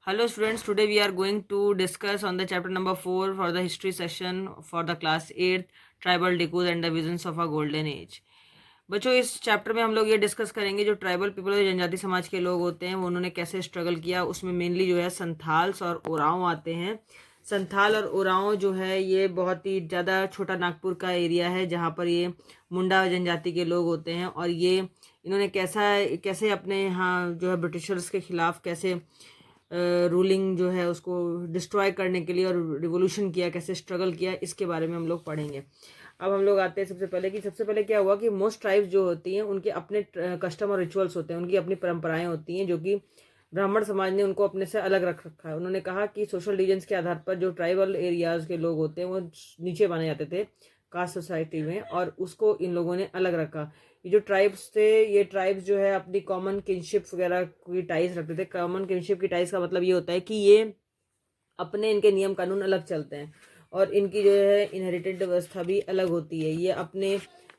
Hello students, today we are going to discuss on the chapter number 4 for the history session for the class 8th tribal decode and the visions of a golden age। बच्चों इस chapter में हम लोग ये discuss करेंगे जो tribal people जो जनजाति समाज के लोग होते हैं वो उन्होंने कैसे स्ट्रगल किया। उसमें मेनली जो है संथाल्स और ओरांव आते हैं। संथाल और ओरांव जो है ये बहुत ही ज़्यादा छोटा नागपुर का एरिया है जहाँ पर ये मुंडा जनजाति के लोग होते हैं और ये इन्होंने कैसे अपने यहाँ जो है ब्रिटिशर्स के खिलाफ कैसे रूलिंग जो है उसको डिस्ट्रॉय करने के लिए और रिवोल्यूशन किया, कैसे स्ट्रगल किया, इसके बारे में हम लोग पढ़ेंगे। अब हम लोग आते हैं सबसे पहले क्या हुआ कि मोस्ट ट्राइब्स जो होती हैं उनके अपने कस्टम और रिचुअल्स होते हैं, उनकी अपनी परंपराएं होती हैं जो कि ब्राह्मण समाज ने उनको अपने से अलग रख रखा है। उन्होंने कहा कि सोशल डिवीजन्स के आधार पर जो ट्राइबल एरियाज के लोग होते हैं वो नीचे माने जाते थे कास्ट सोसाइटी में, और उसको इन लोगों ने अलग रखा। ये जो ट्राइब्स थे, ये ट्राइब्स जो है अपनी कॉमन किनशिप वगैरह की टाइज रखते थे। कॉमन किनशिप की टाइज का मतलब ये होता है कि ये अपने इनके नियम कानून अलग चलते हैं और इनकी जो है इनहेरिटेड व्यवस्था भी अलग होती है। ये अपने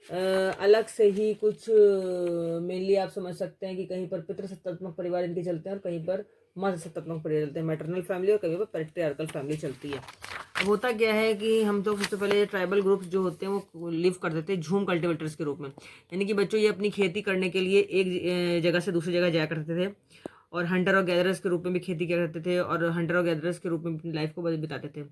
अलग से ही कुछ मेनली आप समझ सकते हैं कि कहीं पर पितृसत्तात्मक परिवार इनके चलते हैं और कहीं पर मातृसत्तात्मक परिवार चलते हैं, मैटरनल फैमिली, और कहीं पर पैट्रियार्कल फैमिली चलती है। अब होता क्या है कि हम तो सबसे पहले ट्राइबल ग्रुप्स जो होते हैं वो लिव करते थे झूम कल्टिवेटर्स के रूप में, यानी कि बच्चों ये अपनी खेती करने के लिए एक जगह से दूसरी जगह जाया करते थे और हंटर और गैदरर्स के रूप में भी खेती किया करते थे और हंटर और गैदरर्स के रूप में अपनी लाइफ को बिताते थे।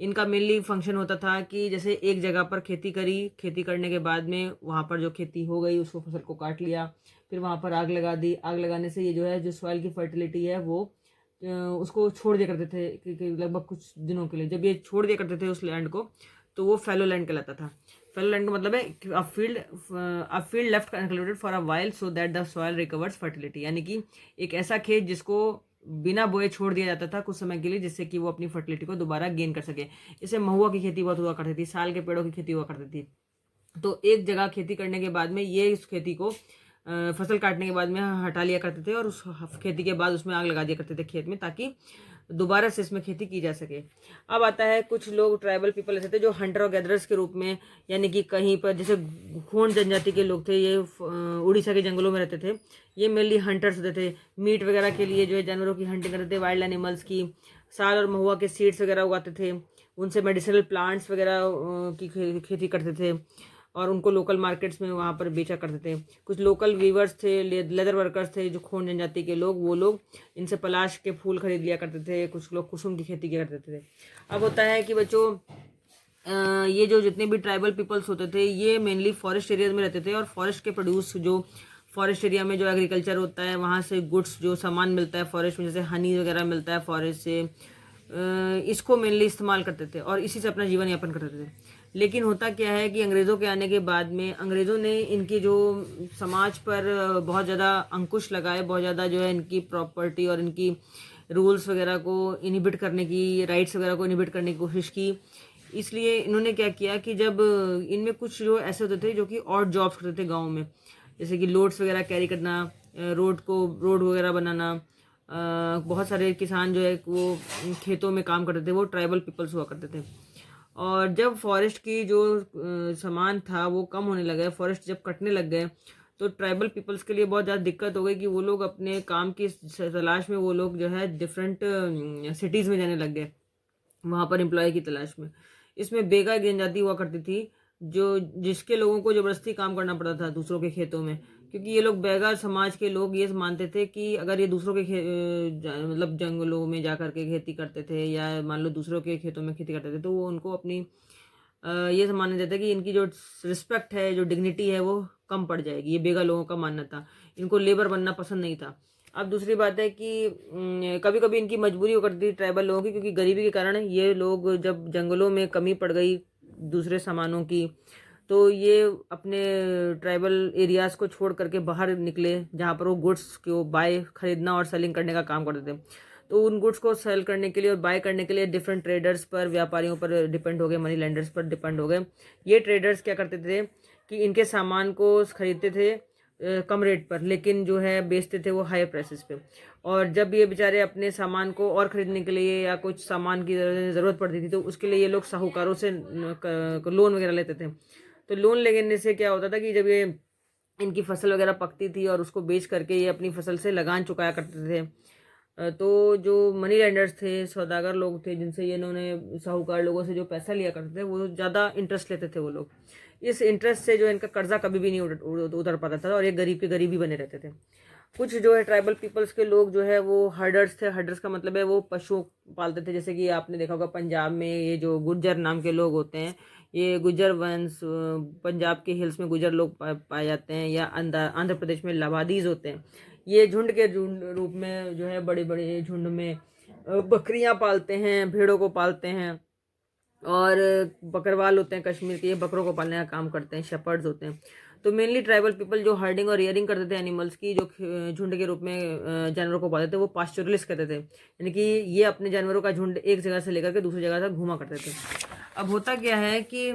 इनका मेनली फंक्शन होता था कि जैसे एक जगह पर खेती करी, खेती करने के बाद में वहाँ पर जो खेती हो गई उसको फसल को काट लिया, फिर वहाँ पर आग लगा दी। आग लगाने से ये जो है जो सॉइल की फर्टिलिटी है वो उसको छोड़ दिया करते थे कि लगभग कुछ दिनों के लिए। जब ये छोड़ दिया करते थे उस लैंड को तो वो फैलो लैंड कहलाता था। फैलो लैंड का मतलब है a field left uncultivated for a while so that the soil recovers fertility, यानी कि एक ऐसा खेत जिसको बिना बोए छोड़ दिया जाता था कुछ समय के लिए जिससे कि वो अपनी फर्टिलिटी को दोबारा गेन कर सके। इसे महुआ की खेती बहुत हुआ करती थी, साल के पेड़ों की खेती हुआ करती थी। तो एक जगह खेती करने के बाद में ये इस खेती को फसल काटने के बाद में हटा लिया करते थे और उस खेती के बाद उसमें आग लगा दिया करते थे खेत में, ताकि दोबारा से इसमें खेती की जा सके। अब आता है कुछ लोग ट्राइबल पीपल ऐसे थे जो हंटर और गैदरर्स के रूप में, यानी कि कहीं पर जैसे खून जनजाति के लोग थे, ये उड़ीसा के जंगलों में रहते थे। ये मेनली हंटर्स होते थे, मीट वगैरह के लिए जो है जानवरों की हंटिंग करते थे, वाइल्ड एनिमल्स की। साल और महुआ के सीड्स वगैरह उगाते थे, उनसे मेडिसिनल प्लांट्स वगैरह की खेती करते थे और उनको लोकल मार्केट्स में वहाँ पर बेचा करते थे। कुछ लोकल वीवर्स थे, लेदर वर्कर्स थे जो खोन जनजाति के लोग, वो लोग इनसे पलाश के फूल खरीद लिया करते थे। कुछ लोग कुसुम की खेती किया करते थे। अब होता है कि बच्चों ये जो जितने भी ट्राइबल पीपल्स होते थे ये मेनली फॉरेस्ट एरियाज में रहते थे और फॉरेस्ट के प्रोड्यूस जो फॉरेस्ट एरिया में जो एग्रीकल्चर होता है वहाँ से गुड्स जो सामान मिलता है फॉरेस्ट में, जैसे हनी वगैरह मिलता है फॉरेस्ट से, इसको मेनली इस्तेमाल करते थे और इसी से अपना जीवन यापन करते थे। लेकिन होता क्या है कि अंग्रेज़ों के आने के बाद में अंग्रेज़ों ने इनकी जो समाज पर बहुत ज़्यादा अंकुश लगाए, बहुत ज़्यादा जो है इनकी प्रॉपर्टी और इनकी रूल्स वगैरह को इनहिबिट करने की, राइट्स वगैरह को इनहिबिट करने की कोशिश की। इसलिए इन्होंने क्या किया कि जब इनमें कुछ जो ऐसे होते थे जो कि ऑड जॉब्स करते थे गाँव में, जैसे कि लोड्स वगैरह कैरी करना, रोड वगैरह बनाना, बहुत सारे किसान जो है वो खेतों में काम करते थे, वो ट्राइबल पीपल्स हुआ करते थे। और जब फॉरेस्ट की जो सामान था वो कम होने लगा, फॉरेस्ट जब कटने लग गए, तो ट्राइबल पीपल्स के लिए बहुत ज़्यादा दिक्कत हो गई कि वो लोग अपने काम की तलाश में वो लोग जो है डिफरेंट सिटीज़ में जाने लग गए, वहाँ पर एम्प्लॉय की तलाश में। इसमें बेगा की जनजाति हुआ करती थी जो जिसके लोगों को ज़बरदस्ती काम करना पड़ता था दूसरों के खेतों में, क्योंकि ये लोग बेगा समाज के लोग ये मानते थे कि अगर ये दूसरों के मतलब जंगलों में जा करके खेती करते थे या मान लो दूसरों के खेतों में खेती करते थे तो वो उनको अपनी ये माना जाता है कि इनकी जो रिस्पेक्ट है, जो डिग्निटी है वो कम पड़ जाएगी। ये बेगा लोगों का मानना था, इनको लेबर बनना पसंद नहीं था। अब दूसरी बात है कि कभी कभी इनकी मजबूरी हो करती थी ट्राइबल लोगों की, क्योंकि गरीबी के कारण ये लोग जब जंगलों में कमी पड़ गई दूसरे सामानों की तो ये अपने ट्राइबल एरियाज़ को छोड़ करके बाहर निकले जहाँ पर वो गुड्स को बाय खरीदना और सेलिंग करने का काम करते थे। तो उन गुड्स को सेल करने के लिए और बाय करने के लिए डिफरेंट ट्रेडर्स पर, व्यापारियों पर डिपेंड हो गए, मनी लेंडर्स पर डिपेंड हो गए। ये ट्रेडर्स क्या करते थे कि इनके सामान को खरीदते थे कम रेट पर, लेकिन जो है बेचते थे वो हाई प्राइसेस पे। और जब ये बेचारे अपने सामान को और ख़रीदने के लिए या कुछ सामान की ज़रूरत पड़ती थी तो उसके लिए ये लोग साहूकारों से लोन वगैरह लेते थे। तो लोन लेने से क्या होता था कि जब ये इनकी फसल वगैरह पकती थी और उसको बेच करके ये अपनी फसल से लगान चुकाया करते थे, तो जो मनी लेंडर्स थे, सौदागर लोग थे, जिनसे ये इन्होंने साहूकार लोगों से जो पैसा लिया करते थे, वो ज़्यादा इंटरेस्ट लेते थे वो लोग। इस इंटरेस्ट से जो इनका कर्जा कभी भी नहीं उतर पाता था और ये गरीब के गरीब ही बने रहते थे। कुछ जो है ट्राइबल पीपल्स के लोग जो है वो हर्डर्स थे। हर्डर्स का मतलब है वो पशु पालते थे। जैसे कि आपने देखा होगा पंजाब में ये जो गुज्जर नाम के लोग होते हैं, ये गुज्जर वंश, पंजाब के हिल्स में गुज्जर लोग पाए जाते हैं, या आंध्र प्रदेश में लवादीज होते हैं। ये झुंड के झुंड रूप में जो है बड़े बड़े झुंड में बकरियां पालते हैं, भेड़ों को पालते हैं। और बकरवाल होते हैं कश्मीर के, ये बकरों को पालने का काम करते हैं, शेपर्ड्स होते हैं। तो मेनली ट्राइबल पीपल जो हर्डिंग और रियरिंग करते थे एनिमल्स की, जो झुंड के रूप में जानवरों को पालते थे, वो पास्चुरलिस्ट कहते थे। यानी कि ये अपने जानवरों का झुंड एक जगह से लेकर के दूसरी जगह तक घुमा करते थे। अब होता क्या है कि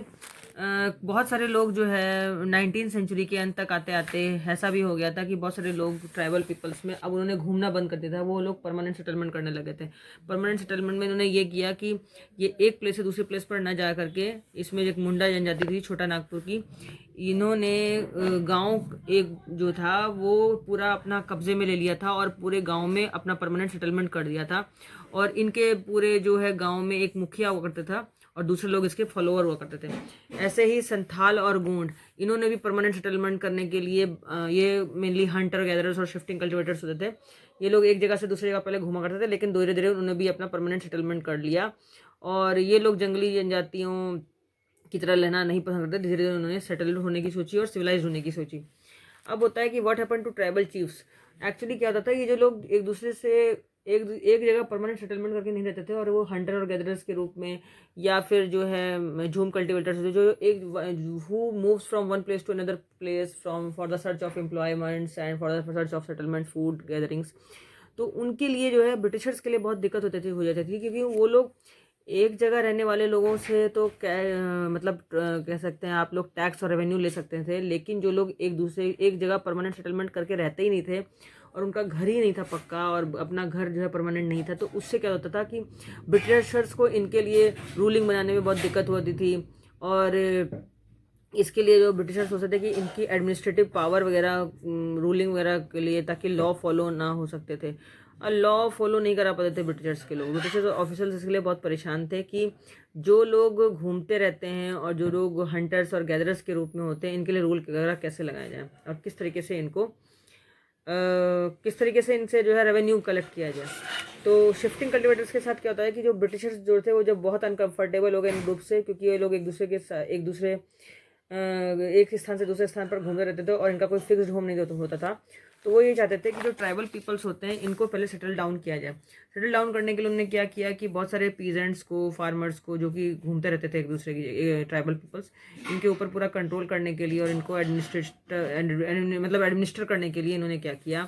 बहुत सारे लोग जो है 19वीं सेंचुरी के अंत तक आते आते ऐसा भी हो गया था कि बहुत सारे लोग ट्राइबल पीपल्स में अब उन्होंने घूमना बंद कर दिया था। वो लोग परमानेंट सेटलमेंट करने लगे थे। परमानेंट सेटलमेंट में इन्होंने ये किया कि ये एक प्लेस से दूसरे प्लेस पर ना जा करके, इसमें एक मुंडा जनजाति थी छोटा नागपुर की, इन्होंने गांव एक जो था वो पूरा अपना कब्जे में ले लिया था और पूरे गांव में अपना परमानेंट सेटलमेंट कर दिया था। और इनके पूरे जो है गांव में एक मुखिया हुआ करता था और दूसरे लोग इसके फॉलोअर हुआ करते थे। ऐसे ही संथाल और गोंड, इन्होंने भी परमानेंट सेटलमेंट करने के लिए ये मेनली हंटर गैदरर्स और शिफ्टिंग कल्टिवेटर्स होते थे। ये लोग एक जगह से दूसरी जगह पहले घुमा करते थे, लेकिन धीरे धीरे उन्होंने भी अपना परमानेंट सेटलमेंट कर लिया। और ये लोग जंगली जनजातियों की तरह रहना नहीं पसंद करते। धीरे धीरे उन्होंने सेटल्ड होने की सोची और सिविलाइज होने की सोची। अब होता है कि what happen to tribal chiefs. Actually क्या होता था, ये जो लोग एक दूसरे से एक जगह परमानेंट सेटलमेंट करके नहीं रहते थे, और वो हंटर और गैदरर्स के रूप में, या फिर जो है झूम कल्टिवेटर्स जो एक who moves from one place to another place from for the search of employments and for the search of settlement, food gatherings. तो उनके लिए जो है ब्रिटिशर्स के लिए बहुत दिक्कत हो जाती थी, क्योंकि वो लोग एक जगह रहने वाले लोगों से तो मतलब कह सकते हैं आप लोग टैक्स और रेवेन्यू ले सकते थे, लेकिन जो लोग एक जगह परमानेंट सेटलमेंट करके रहते ही नहीं थे और उनका घर ही नहीं था पक्का और अपना घर जो है परमानेंट नहीं था, तो उससे क्या होता था कि ब्रिटिशर्स को इनके लिए रूलिंग बनाने में बहुत दिक्कत होती थी। और इसके लिए जो ब्रिटिशर्स सोचते थे कि इनकी एडमिनिस्ट्रेटिव पावर वगैरह, रूलिंग वगैरह के लिए, ताकि लॉ फॉलो ना हो सकते थे, और लॉ फॉलो नहीं करा पाते थे ब्रिटिशर्स के लोग। ब्रिटिशर्स ऑफिसर्स इसके लिए बहुत परेशान थे कि जो लोग घूमते रहते हैं और जो लोग हंटर्स और गैदरर्स के रूप में होते हैं, इनके लिए रूल वगैरह कैसे लगाया जाए और किस तरीके से इनसे जो है रेवेन्यू कलेक्ट किया जाए। तो शिफ्टिंग कल्टिवेटर्स के साथ क्या होता है कि जो ब्रिटिशर्स जो थे वो जब बहुत अनकंफर्टेबल हो गए इन ग्रुप से, क्योंकि ये लोग एक स्थान से दूसरे स्थान पर घूमते रहते थे और इनका कोई फिक्स्ड होम नहीं होता था। तो वो ये चाहते थे कि जो ट्राइबल पीपल्स होते हैं इनको पहले सेटल डाउन किया जाए। सेटल डाउन करने के लिए उन्होंने क्या किया कि बहुत सारे पीजेंट्स को, फार्मर्स को, जो कि घूमते रहते थे एक दूसरे की, ट्राइबल पीपल्स, इनके ऊपर पूरा कंट्रोल करने के लिए और इनको एडमिनिस्टर करने के लिए इन्होंने क्या किया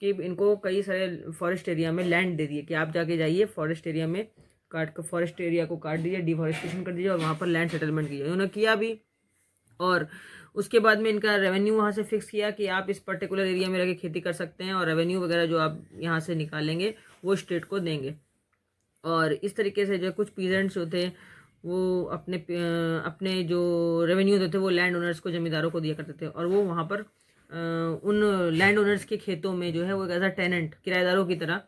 कि इनको कई सारे फॉरेस्ट एरिया में लैंड दे दिए कि आप जाके जाइए फॉरेस्ट एरिया में, फॉरेस्ट एरिया को काट दीजिए, डिफॉरेस्टेशन कर दीजिए और वहाँ पर लैंड सेटलमेंट कीजिए। उन्होंने किया भी, और उसके बाद में इनका रेवेन्यू वहाँ से फिक्स किया कि आप इस पर्टिकुलर एरिया में रह के खेती कर सकते हैं और रेवेन्यू वगैरह जो आप यहाँ से निकालेंगे वो स्टेट को देंगे। और इस तरीके से जो कुछ पीजेंट्स जो थे वो अपने जो रेवेन्यू देते वो लैंड ओनर्स को, जमींदारों को दिया करते थे, और वो वहाँ पर उन लैंड ओनर्स के खेतों में जो है वो एज अ टेनेंट, किराएदारों की तरह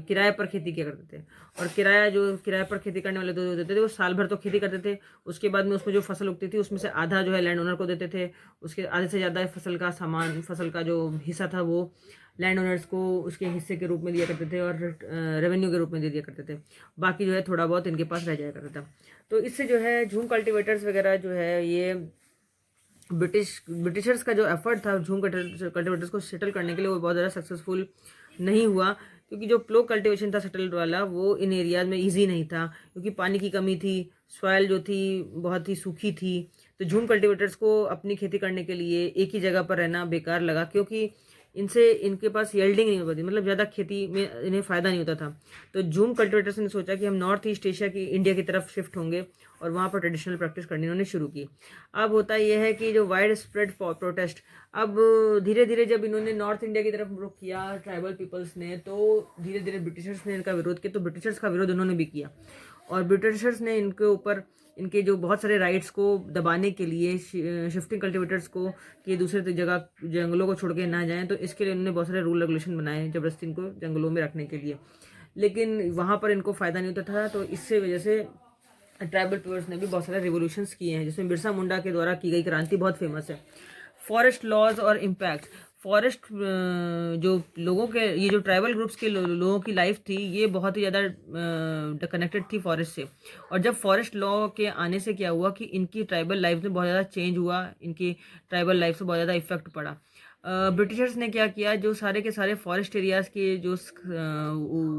किराए पर खेती किया करते थे। और किराए पर खेती करने वाले जो देते थे वो साल भर तो खेती करते थे, उसके बाद में उसमें जो फसल उगती थी उसमें से आधा जो है लैंड ओनर को देते थे, उसके आधे से ज़्यादा फसल का जो हिस्सा था वो लैंड ओनर्स को उसके हिस्से के रूप में दिया करते थे और रेवेन्यू के रूप में दे दिया करते थे। बाकी जो है थोड़ा बहुत इनके पास रह जाया करता था। तो इससे जो है झूम कल्टिवेटर्स वगैरह जो है ये ब्रिटिशर्स का जो एफर्ट था झूम कल्टिवेटर्स को सेटल करने के लिए वो बहुत ज़्यादा सक्सेसफुल नहीं हुआ, क्योंकि जो प्लो कल्टिवेशन था सेटल वाला वो इन एरियाज में इजी नहीं था, क्योंकि पानी की कमी थी, सॉइल जो थी बहुत ही सूखी थी। तो झूम कल्टिवेटर्स को अपनी खेती करने के लिए एक ही जगह पर रहना बेकार लगा, क्योंकि इनके पास यील्डिंग नहीं हो पाती, मतलब ज़्यादा खेती में इन्हें फ़ायदा नहीं होता था। तो झूम कल्टिवेटर्स ने सोचा कि हम नॉर्थ ईस्ट एशिया की, इंडिया की तरफ शिफ्ट होंगे और वहाँ पर ट्रेडिशनल प्रैक्टिस करनी उन्होंने शुरू की। अब होता यह है कि जो वाइड स्प्रेड प्रोटेस्ट, अब धीरे धीरे जब इन्होंने नॉर्थ इंडिया की तरफ रुख किया ट्राइबल पीपल्स ने, तो धीरे धीरे ब्रिटिशर्स ने इनका विरोध किया, तो ब्रिटिशर्स का विरोध उन्होंने भी किया और ब्रिटिशर्स ने इनके ऊपर इनके जो बहुत सारे राइट्स को दबाने के लिए, शिफ्टिंग कल्टिवेटर्स को कि दूसरे जगह जंगलों को छोड़ के ना जाएं, तो इसके लिए उन्होंने बहुत सारे रूल रेगुलेशन बनाए जबरदस्ती इनको जंगलों में रखने के लिए। लेकिन वहाँ पर इनको फ़ायदा नहीं होता था, तो इससे वजह से ट्राइबल पीपल्स ने भी बहुत सारे रिवोल्यूशंस किए हैं, जिसमें बिरसा मुंडा के द्वारा की गई क्रांति बहुत फेमस है। फॉरेस्ट लॉज और इम्पैक्ट, फॉरेस्ट जो लोगों के, ये जो ट्राइबल ग्रुप्स के लोगों की लाइफ थी, ये बहुत ही ज़्यादा कनेक्टेड थी फॉरेस्ट से। और जब फॉरेस्ट लॉ के आने से क्या हुआ कि इनकी ट्राइबल लाइफ में बहुत ज़्यादा चेंज हुआ, इनकी ट्राइबल लाइफ से बहुत ज़्यादा इफेक्ट पड़ा। ब्रिटिशर्स ने क्या किया, जो सारे के सारे फॉरेस्ट एरियाज़ के जो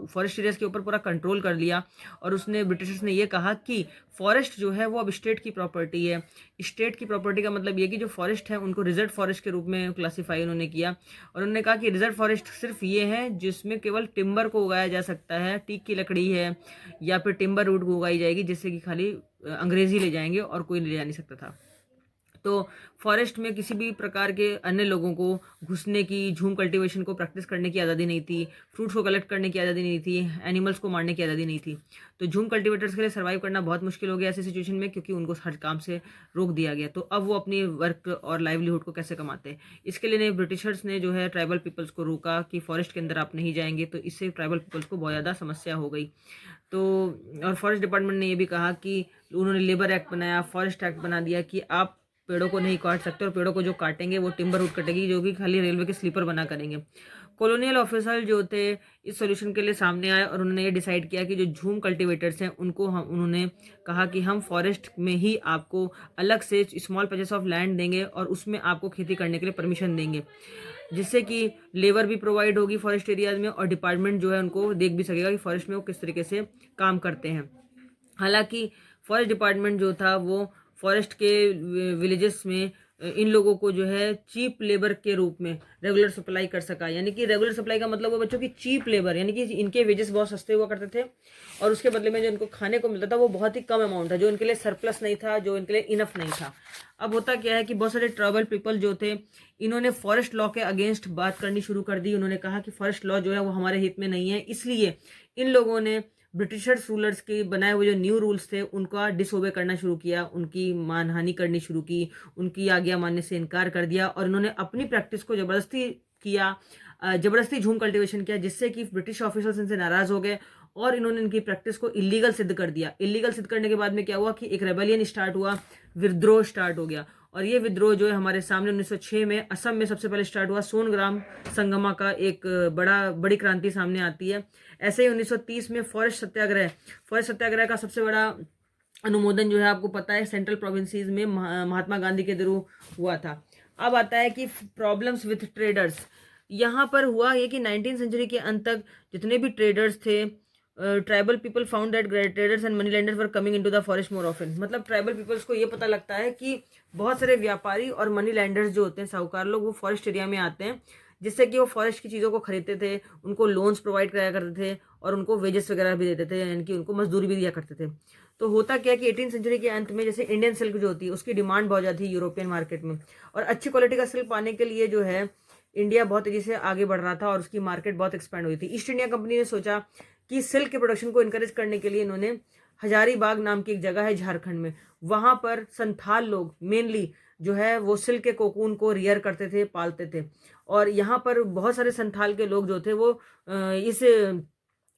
फॉरेस्ट एरियाज़ के ऊपर पूरा कंट्रोल कर लिया, और उसने ब्रिटिशर्स ने ये कहा कि फॉरेस्ट जो है वो अब स्टेट की प्रॉपर्टी है। स्टेट की प्रॉपर्टी का मतलब ये कि जो फॉरेस्ट है उनको रिजर्व फॉरेस्ट के रूप में क्लासीफाई उन्होंने किया, और उन्होंने कहा कि रिजर्व फॉरेस्ट सिर्फ ये है जिसमें केवल टिम्बर को उगाया जा सकता है, टीक की लकड़ी है या फिर टिम्बर वुड को उगाई जाएगी, जिससे कि खाली अंग्रेजी ले जाएंगे और कोई ले जा नहीं सकता था। तो फॉरेस्ट में किसी भी प्रकार के अन्य लोगों को घुसने की, झूम कल्टीवेशन को प्रैक्टिस करने की आज़ादी नहीं थी, फ्रूट्स को कलेक्ट करने की आज़ादी नहीं थी, एनिमल्स को मारने की आज़ादी नहीं थी। तो झूम कल्टीवेटर्स के लिए सर्वाइव करना बहुत मुश्किल हो गया ऐसी सिचुएशन में, क्योंकि उनको हर काम से रोक दिया गया। तो अब वो अपनी वर्क और लाइवलीहुड को कैसे कमाते हैं, इसके लिए ब्रिटिशर्स ने जो है ट्राइबल पीपल्स को रोका कि फॉरेस्ट के अंदर आप नहीं जाएंगे, तो इससे ट्राइबल पीपल्स को बहुत ज़्यादा समस्या हो गई। तो और फॉरेस्ट डिपार्टमेंट ने ये भी कहा कि उन्होंने लेबर एक्ट बनाया, फॉरेस्ट एक्ट बना दिया कि आप पेड़ों को नहीं काट सकते, और पेड़ों को जो काटेंगे वो टिम्बर वुड कटेगी, जो कि खाली रेलवे के स्लीपर बना करेंगे। कॉलोनियल ऑफिसर जो थे इस सोल्यूशन के लिए सामने आए, और उन्होंने ये डिसाइड किया कि जो झूम कल्टीवेटर्स हैं उनको उन्होंने कहा कि हम फॉरेस्ट में ही आपको अलग से स्मॉल पैचेस ऑफ लैंड देंगे और उसमें आपको खेती करने के लिए परमिशन देंगे, जिससे कि लेबर भी प्रोवाइड होगी फॉरेस्ट एरियाज में, और डिपार्टमेंट जो है उनको देख भी सकेगा कि फॉरेस्ट में वो किस तरीके से काम करते हैं। हालांकि फॉरेस्ट डिपार्टमेंट जो था वो फॉरेस्ट के विलेजेस में इन लोगों को जो है चीप लेबर के रूप में रेगुलर सप्लाई कर सका। यानी कि रेगुलर सप्लाई का मतलब वो बच्चों की चीप लेबर, यानी कि इनके वेजेस बहुत सस्ते हुआ करते थे, और उसके बदले में जो इनको खाने को मिलता था वो बहुत ही कम अमाउंट था, जो इनके लिए सरप्लस नहीं था, जो इनके लिए इनफ नहीं था। अब होता क्या है कि बहुत सारे ट्राइबल पीपल जो थे, इन्होंने फॉरेस्ट लॉ के अगेंस्ट बात करनी शुरू कर दी। उन्होंने कहा कि फॉरेस्ट लॉ जो है वो हमारे हित में नहीं है, इसलिए इन लोगों ने ब्रिटिशर्स रूलर्स के बनाए हुए जो न्यू रूल्स थे उनका डिसओबे करना शुरू किया, उनकी मानहानि करनी शुरू की, उनकी आज्ञा मानने से इनकार कर दिया, और इन्होंने अपनी प्रैक्टिस को जबरदस्ती किया, जबरदस्ती झूम कल्टीवेशन किया, जिससे कि ब्रिटिश ऑफिसर्स इनसे नाराज हो गए और इन्होंने इनकी प्रैक्टिस को इलीगल सिद्ध कर दिया। इलीगल सिद्ध करने के बाद में क्या हुआ कि एक रेबेलियन स्टार्ट हुआ, विद्रोह स्टार्ट हो गया, और ये विद्रोह जो है हमारे सामने 1906 में असम में सबसे पहले स्टार्ट हुआ। सोनग्राम संगमा का एक बड़ी क्रांति सामने आती है। ऐसे ही 1930 में फॉरेस्ट सत्याग्रह का सबसे बड़ा अनुमोदन जो है आपको पता है सेंट्रल प्रोविंसेस में महात्मा गांधी के थ्रू हुआ था। अब आता है कि प्रॉब्लम्स विथ ट्रेडर्स। यहाँ पर हुआ ये कि 19वीं सेंचुरी के अंत तक जितने भी ट्रेडर्स थे, tribal people found that traders and money landers were coming into the forest more often. मतलब ट्राइबल पीपल्स को ये पता लगता है कि बहुत सारे व्यापारी और मनी लैंडर्स जो होते हैं, साहूकार लोग, वो फॉरेस्ट एरिया में आते हैं, जिससे कि वो फॉरेस्ट की चीज़ों को खरीदते थे, उनको लोन्स प्रोवाइड कराया करते थे, और उनको वेजेस वगैरह भी देते थे, यानी कि उनको मजदूरी भी दिया करते थे। तो होता क्या है कि 18वीं सेंचुरी के अंत में जैसे इंडियन सिल्क जो होती है उसकी डिमांड बहुत ज़्यादा थी यूरोपियन मार्केट में, और अच्छी क्वालिटी का सिल्क पाने के लिए जो है इंडिया बहुत तेजी से आगे बढ़ रहा था और उसकी मार्केट बहुत एक्सपैंड हुई थी। ईस्ट इंडिया कंपनी ने सोचा कि सिल्क के प्रोडक्शन को इनकरेज करने के लिए इन्होंने हजारीबाग नाम की एक जगह है झारखंड में, वहां पर संथाल लोग मेनली जो है वो सिल्क के कोकून को रियर करते थे, पालते थे, और यहाँ पर बहुत सारे संथाल के लोग जो थे वो इस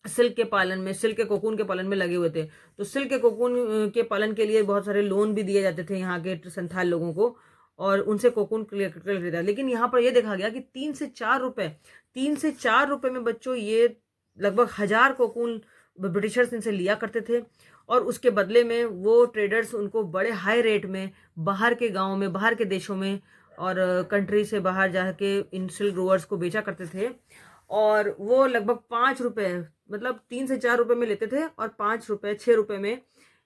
सिल्क के पालन में, सिल्क के कोकून के पालन में लगे हुए थे। तो सिल्क के कोकून के पालन के लिए बहुत सारे लोन भी दिए जाते थे यहाँ के संथाल लोगों को, और उनसे कोकून क्लियर करता है। लेकिन यहाँ पर यह देखा गया कि 3 से 4 रुपए में बच्चों ये लगभग 1000 कोकून ब्रिटिशर्स इनसे लिया करते थे, और उसके बदले में वो ट्रेडर्स उनको बड़े हाई रेट में बाहर के गाँव में, बाहर के देशों में और कंट्री से बाहर जाके इन सिल्क ग्रोवर्स को बेचा करते थे, और वो लगभग 5 रुपए, मतलब 3 से 4 रुपए में लेते थे और 5 रुपए 6 रुपए में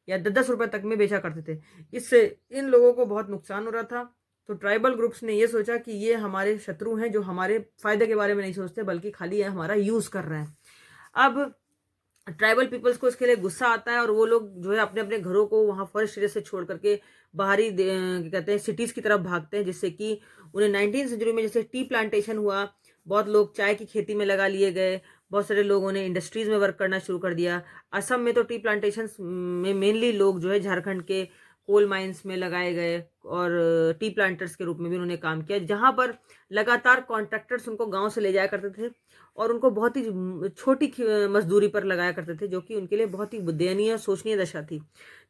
या 10 रुपए तक में बेचा करते थे। इससे इन लोगों को बहुत नुकसान हो रहा था। तो ट्राइबल ग्रुप्स ने ये सोचा कि ये हमारे शत्रु हैं जो हमारे फायदे के बारे में नहीं सोचते, बल्कि खाली ये हमारा यूज कर रहे हैं। अब ट्राइबल पीपल्स को इसके लिए गुस्सा आता है और वो लोग जो है अपने अपने घरों को वहाँ फॉरेस्ट एरिया से छोड़ करके बाहरी क्या कहते हैं सिटीज़ की तरफ भागते हैं, जिससे कि उन्हें 19वीं सेंचुरी में जैसे टी प्लांटेशन हुआ, बहुत लोग चाय की खेती में लगा लिए गए, बहुत सारे लोगों ने इंडस्ट्रीज़ में वर्क करना शुरू कर दिया। असम में तो टी प्लांटेशन में मेनली लोग जो है झारखंड के कोल माइंस में लगाए गए और टी प्लांटर्स के रूप में भी उन्होंने काम किया, जहाँ पर लगातार कॉन्ट्रैक्टर्स उनको गांव से ले जाया करते थे और उनको बहुत ही छोटी मजदूरी पर लगाया करते थे, जो कि उनके लिए बहुत ही दयनीय शोचनीय दशा थी।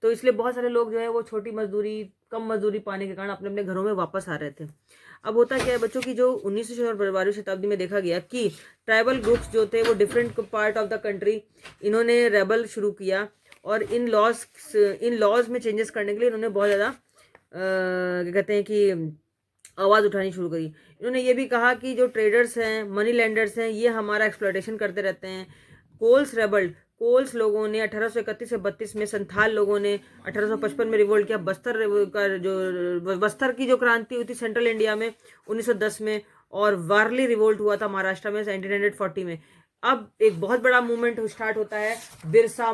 तो इसलिए बहुत सारे लोग जो है वो छोटी मजदूरी, कम मजदूरी पाने के कारण अपने अपने घरों में वापस आ रहे थे। अब होता क्या है बच्चों की, जो 19वीं और 12वीं शताब्दी में देखा गया कि ट्राइबल ग्रुप्स जो थे वो different part of the country इन्होंने रेबल शुरू किया और इन लॉज में चेंजेस करने के लिए इन्होंने बहुत ज़्यादा क्या कहते हैं कि आवाज़ उठानी शुरू करी। इन्होंने ये भी कहा कि जो ट्रेडर्स हैं, मनी लैंडर्स हैं, ये हमारा एक्सप्लॉयटेशन करते रहते हैं। कोल्स लोगों ने 1831 से 32 में, संथाल लोगों ने 1855 में रिवोल्ट किया। बस्तर की जो क्रांति हुई थी सेंट्रल इंडिया में 1910 में, और वारली रिवोल्ट हुआ था महाराष्ट्र में 1940 में। अब एक बहुत बड़ा मूवमेंट स्टार्ट होता है, बिरसा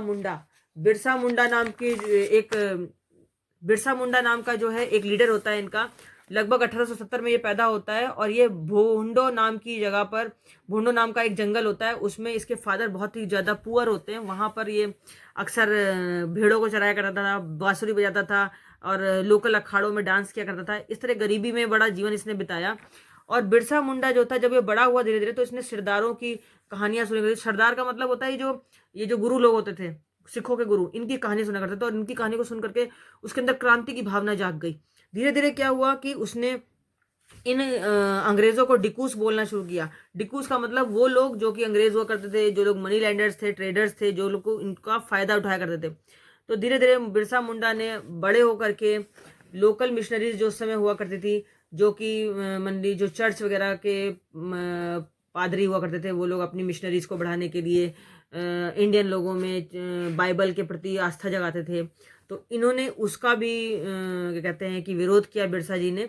मुंडा नाम का जो है एक लीडर होता है इनका। लगभग 1870 में ये पैदा होता है और ये भूंडो नाम की जगह पर, भूंडो नाम का एक जंगल होता है, उसमें इसके फादर बहुत ही ज़्यादा पुअर होते हैं। वहाँ पर ये अक्सर भेड़ों को चराया करता था, बांसुरी बजाता था और लोकल अखाड़ों में डांस किया करता था। इस तरह गरीबी में बड़ा जीवन इसने बिताया। और बिरसा मुंडा जो था, जब ये बड़ा हुआ धीरे धीरे, तो इसने सरदारों की कहानियां सुनी। सरदार का मतलब होता है ये जो गुरु लोग होते थे, सिखों के गुरु, इनकी कहानी सुना करते थे और इनकी कहानी को सुन करके उसके अंदर क्रांति की भावना जाग गई। धीरे धीरे क्या हुआ कि उसने इन अंग्रेजों को डिकूस बोलना शुरू किया। डिकूस का मतलब वो लोग जो कि अंग्रेज हुआ करते थे, जो लोग मनी लैंडर्स थे, ट्रेडर्स थे, जो लोग को इनका फायदा उठाया करते थे। तो धीरे धीरे बिरसा मुंडा ने बड़े होकर के लोकल मिशनरीज जो उस समय हुआ करती थी, जो कि मंडी जो चर्च वगैरह के पादरी हुआ करते थे, वो लोग अपनी मिशनरीज को बढ़ाने के लिए इंडियन लोगों में बाइबल के प्रति आस्था जगाते थे। तो इन्होंने उसका भी क्या कहते हैं कि विरोध किया बिरसा जी ने।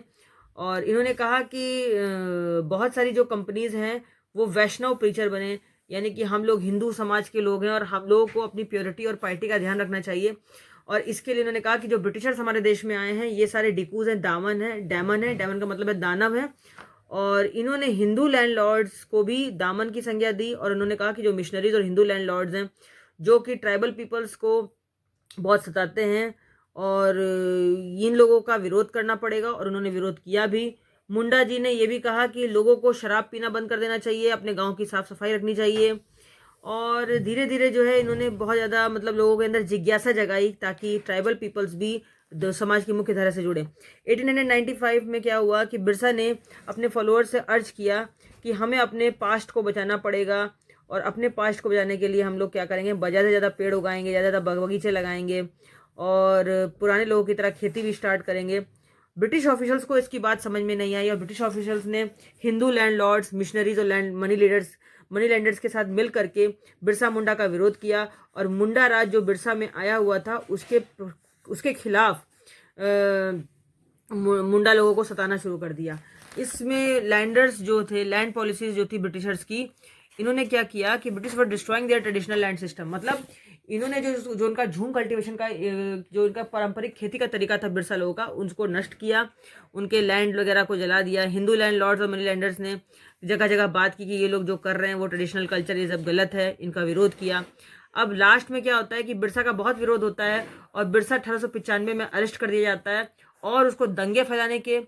और इन्होंने कहा कि बहुत सारी जो कंपनीज हैं वो वैष्णव प्रीचर बने, यानी कि हम लोग हिंदू समाज के लोग हैं और हम लोगों को अपनी प्योरिटी और पार्टी का ध्यान रखना चाहिए। और इसके लिए इन्होंने कहा कि जो ब्रिटिशर्स हमारे देश में आए हैं ये सारे डिकूज हैं, डैमन का मतलब है दानव है। और इन्होंने हिंदू लैंडलॉर्ड्स को भी दामन की संज्ञा दी और उन्होंने कहा कि जो मिशनरीज और हिंदू लैंडलॉर्ड्स हैं जो कि ट्राइबल पीपल्स को बहुत सताते हैं और इन लोगों का विरोध करना पड़ेगा, और उन्होंने विरोध किया भी। मुंडा जी ने यह भी कहा कि लोगों को शराब पीना बंद कर देना चाहिए, अपने गांव की साफ सफाई रखनी चाहिए। और धीरे धीरे जो है इन्होंने बहुत ज़्यादा मतलब लोगों के अंदर जिज्ञासा जगाई ताकि ट्राइबल पीपल्स भी समाज की मुख्य धारा से जुड़े। 1895 में क्या हुआ कि बिरसा ने अपने फॉलोअर्स से अर्ज किया कि हमें अपने पास्ट को बचाना पड़ेगा, और अपने पास्ट को बचाने के लिए हम लोग क्या करेंगे, ज़्यादा से ज़्यादा पेड़ उगाएंगे, ज़्यादा ज़्यादा बगीचे लगाएंगे और पुराने लोगों की तरह खेती भी स्टार्ट करेंगे। ब्रिटिश ऑफिशियल्स को इसकी बात समझ में नहीं आई और ब्रिटिश ऑफिशियल्स ने हिंदू लैंडलॉर्ड्स, मिशनरीज और मनी लैंडर्स के साथ मिल करके बिरसा मुंडा का विरोध किया। और मुंडा राज जो बिरसा में आया हुआ था उसके खिलाफ मुंडा लोगों को सताना शुरू कर दिया। इसमें लैंडर्स जो थे, लैंड पॉलिसीज जो थी ब्रिटिशर्स की, इन्होंने क्या किया कि British were destroying there traditional land system. मतलब इन्होंने जो उनका झूम कल्टीवेशन का जो इनका पारंपरिक खेती का तरीका था बिरसा लोगों का, उसको नष्ट किया, उनके लैंड वगैरह को जला दिया। हिंदू लैंड लॉर्ड्स और मनी लैंडर्स ने जगह जगह बात की कि ये लोग जो कर रहे हैं वो ट्रेडिशनल कल्चर ये सब गलत है, इनका विरोध किया। अब लास्ट में क्या होता है कि बिरसा का बहुत विरोध होता है और बिरसा 1895 में अरेस्ट कर दिया जाता है और उसको दंगे फैलाने के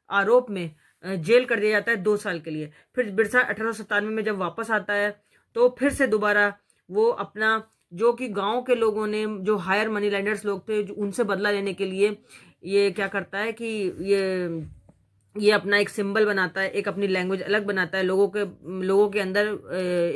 आरोप में जेल कर दिया जाता है 2 साल के लिए। फिर बिरसा 1897 में जब वापस आता है तो फिर से दोबारा वो अपना जो कि गांव के लोगों ने, जो हायर मनी लैंडर्स लोग थे, जो उनसे बदला लेने के लिए ये क्या करता है कि ये अपना एक सिंबल बनाता है, एक अपनी लैंग्वेज अलग बनाता है, लोगों के अंदर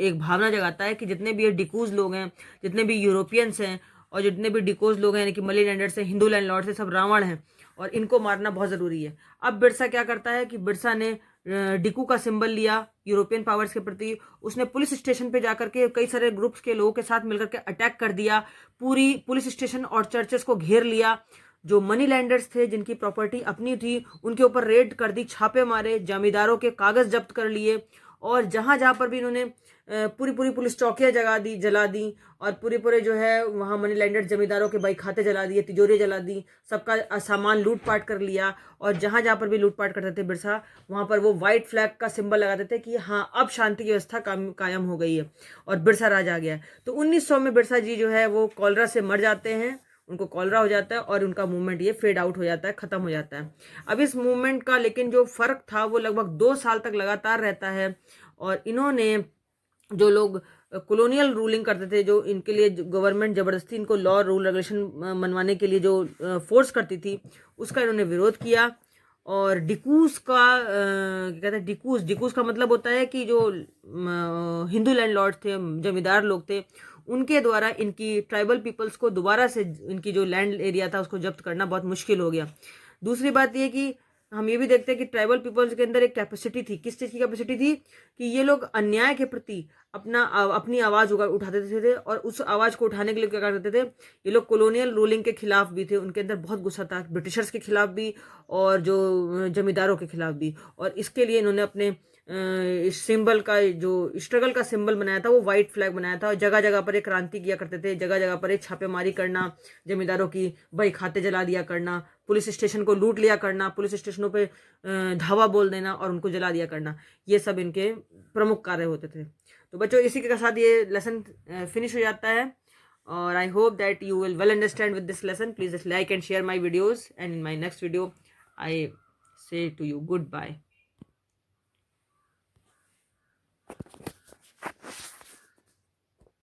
एक भावना जगाता है कि जितने भी ये डिकूज लोग हैं, जितने भी यूरोपियंस हैं और जितने भी डिकोज लोग हैं, यानी कि मनी लैंडर्स हैं, हिंदू लैंडलॉर्ड्स हैं, सब रावण हैं और इनको मारना बहुत ज़रूरी है। अब बिरसा क्या करता है कि बिरसा ने डिकू का सिंबल लिया यूरोपियन पावर्स के प्रति। उसने पुलिस स्टेशन पे जाकर के कई सारे ग्रुप्स के लोगों के साथ मिलकर के अटैक कर दिया, पूरी पुलिस स्टेशन और चर्चेस को घेर लिया। जो मनी लैंडर्स थे, जिनकी प्रॉपर्टी अपनी थी, उनके ऊपर रेड कर दी, छापे मारे, जमींदारों के कागज जब्त कर लिए और जहां जहां पर भी इन्होंने पूरी पूरी पुलिस चौकियां जला दी और पूरे जो है वहाँ मनी लैंडर जमींदारों के भाई खाते जला दिए, तिजोरी जला दी, सबका सामान लूटपाट कर लिया। और जहाँ जहाँ पर भी लूटपाट करते थे बिरसा, वहाँ पर वो व्हाइट फ्लैग का सिंबल लगाते थे कि हाँ अब शांति की व्यवस्था कायम हो गई है और बिरसा राज आ गया है। तो 1900 में बिरसा जी जो है वो कॉलरा से मर जाते हैं, उनको कॉलरा हो जाता है और उनका मूवमेंट ये फेड आउट हो जाता है, खत्म हो जाता है। अब इस मूवमेंट का लेकिन जो फर्क था वो लगभग 2 साल तक लगातार रहता है। और इन्होंने जो लोग कॉलोनियल रूलिंग करते थे, जो इनके लिए गवर्नमेंट जबरदस्ती इनको लॉ रूल रेगुलेशन मनवाने के लिए जो फोर्स करती थी, उसका इन्होंने विरोध किया। और डिकूस का क्या कहते हैं, डिकूस का मतलब होता है कि जो हिंदू लैंडलॉर्ड थे, जमींदार लोग थे, उनके द्वारा इनकी ट्राइबल पीपल्स को दोबारा से इनकी जो लैंड एरिया था उसको जब्त करना बहुत मुश्किल हो गया। दूसरी बात ये कि हम ये भी देखते हैं कि ट्राइबल पीपल्स के अंदर एक कैपेसिटी थी। किस चीज़ की कैपेसिटी थी? कि ये लोग अन्याय के प्रति अपनी आवाज़ उठाते थे और उस आवाज़ को उठाने के लिए क्या करते थे, ये लोग कॉलोनियल रूलिंग के खिलाफ भी थे, उनके अंदर बहुत गुस्सा था, ब्रिटिशर्स के खिलाफ भी और जो जमींदारों के खिलाफ भी। और इसके लिए इन्होंने अपने इस सिंबल का, जो स्ट्रगल का सिंबल बनाया था, वो व्हाइट फ्लैग बनाया था। और जगह जगह पर एक क्रांति किया करते थे, जगह जगह पर एक छापेमारी करना, जमींदारों की बही खाते जला दिया करना, पुलिस स्टेशन को लूट लिया करना, पुलिस स्टेशनों पे धावा बोल देना और उनको जला दिया करना, ये सब इनके प्रमुख कार्य होते थे। तो बच्चों इसी के साथ ये लेसन फिनिश हो जाता है। और I hope that you will well understand with this lesson. Please just like and share my videos, and in my next video I say to you goodbye.